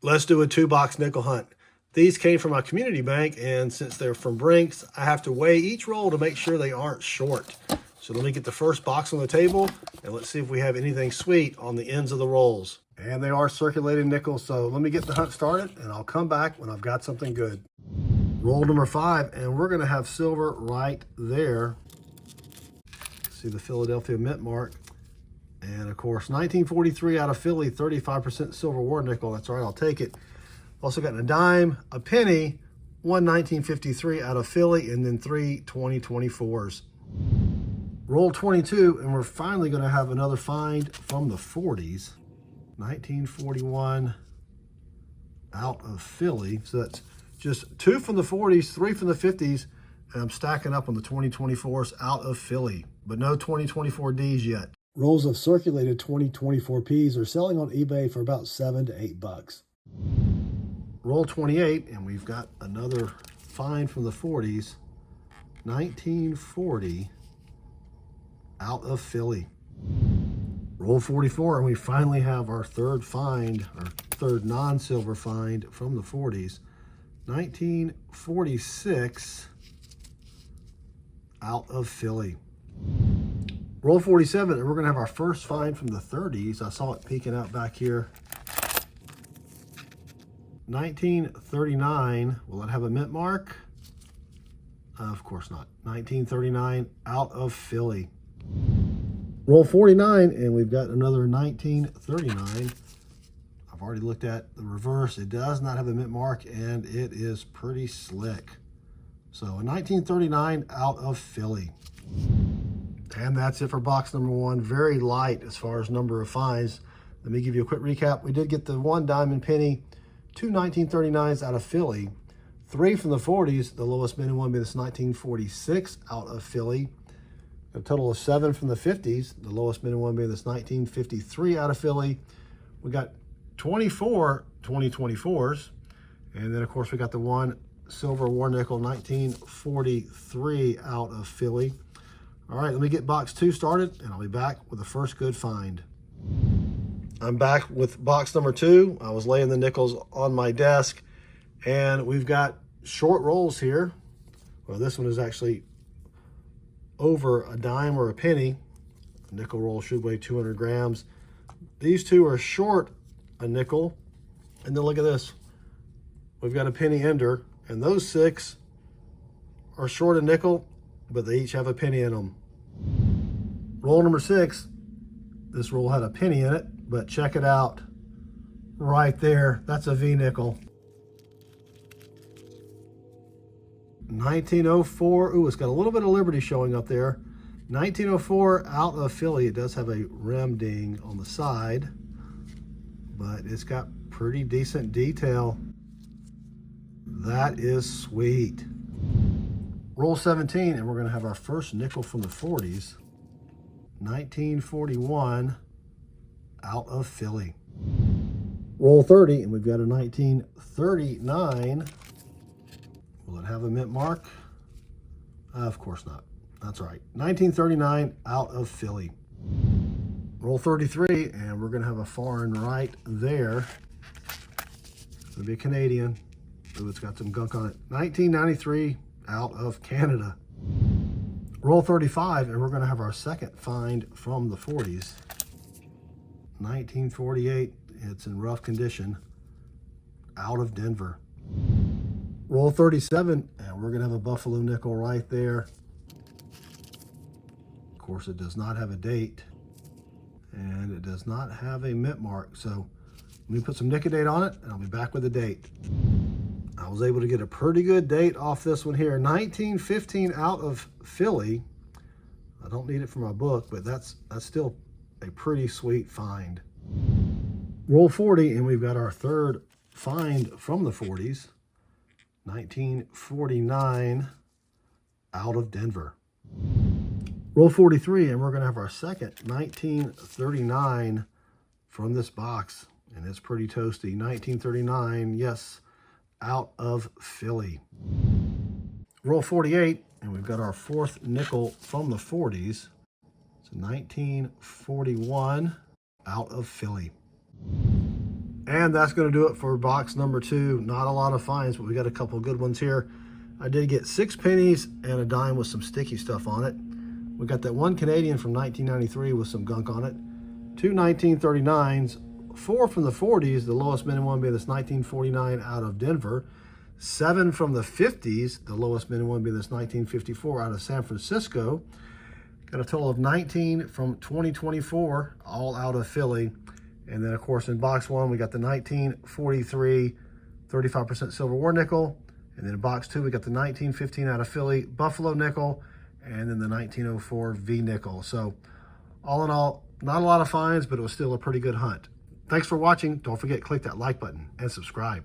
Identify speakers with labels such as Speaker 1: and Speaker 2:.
Speaker 1: Let's do a 2-box nickel hunt. These came from my community bank, and since they're from Brinks, I have to weigh each roll to make sure they aren't short. So let me get the first box on the table, and let's see if we have anything sweet on the ends of the rolls. And they are circulating nickels, so let me get the hunt started, and I'll come back when I've got something good. Roll number 5, and we're going to have silver right there. See the Philadelphia Mint mark. And of course, 1943 out of Philly, 35% silver war nickel. That's right, I'll take it. Also got a dime, a penny, one 1953 out of Philly, and then 3 2024s. Roll 22, and we're finally going to have another find from the 40s. 1941 out of Philly. So that's just 2 from the 40s, 3 from the 50s, and I'm stacking up on the 2024s out of Philly, but no 2024 Ds yet. Rolls of circulated 2024 Ps are selling on eBay for about $7 to $8. Roll 28, and we've got another find from the 40s. 1940 out of Philly. Roll 44, and we finally have our third find, our third non-silver find from the 40s. 1946 out of Philly. Roll 47, and we're going to have our first find from the 30s. I saw it peeking out back here. 1939, will it have a mint mark? Of course not. 1939 out of Philly. Roll 49, and we've got another 1939. I've already looked at the reverse. It does not have a mint mark, and it is pretty slick. So a 1939 out of Philly. And that's it for box number 1. Very light as far as number of finds. Let me give you a quick recap. We did get the 1 diamond penny, 2 1939s out of Philly, 3 from the 40s, the lowest minted one being this 1946 out of Philly. A total of 7 from the 50s, the lowest minted one being this 1953 out of Philly. We got 24 2024s, and then of course we got the 1 silver war nickel 1943 out of Philly. All right, let me get box 2 started, and I'll be back with the first good find. I'm back with box number 2. I was laying the nickels on my desk, and we've got short rolls here. Well, this one is actually over a dime or a penny. A nickel roll should weigh 200 grams. These two are short a nickel, and then look at this. We've got a penny ender, and those 6 are short a nickel, but they each have a penny in them. Roll number 6, this roll had a penny in it, but check it out right there. That's a V nickel. 1904, ooh, it's got a little bit of Liberty showing up there. 1904 out of Philly. It does have a rim ding on the side, but it's got pretty decent detail. That is sweet. Roll 17, and we're going to have our first nickel from the 40s. 1941 out of Philly. Roll 30, and we've got a 1939. Will it have a mint mark? Of course not. That's right. 1939 out of Philly. Roll 33, and we're going to have a foreign right there. It's going to be a Canadian. Ooh, it's got some gunk on it. 1993 out of Canada. Roll 35, and we're going to have our second find from the 40s. 1948, it's in rough condition, out of Denver. Roll 37, and we're going to have a buffalo nickel right there. Of course, it does not have a date, and it does not have a mint mark. So let me put some nickel date on it, and I'll be back with the date. I was able to get a pretty good date off this one here. 1915 out of Philly. I don't need it for my book, but that's still a pretty sweet find. Roll 40, and we've got our third find from the 40s. 1949 out of Denver. Roll 43, and we're going to have our second 1939 from this box, and it's pretty toasty. 1939, yes, out of Philly. Roll 48, and we've got our fourth nickel from the 40s. It's 1941 out of Philly. And that's going to do it for box number 2. Not a lot of finds, but we got a couple good ones here. I did get 6 pennies and a dime with some sticky stuff on it. We got that 1 Canadian from 1993 with some gunk on it. 2 1939s, 4 from the 40s, the lowest minimum one being this 1949 out of Denver. 7 from the 50s, the lowest minimum one being this 1954 out of San Francisco. Got a total of 19 from 2024, all out of Philly. And then, of course, in box 1, we got the 1943 35% silver war nickel. And then in box 2, we got the 1915 out of Philly Buffalo nickel. And then the 1904 V nickel. So, all in all, not a lot of finds, but it was still a pretty good hunt. Thanks for watching. Don't forget, click that like button and subscribe.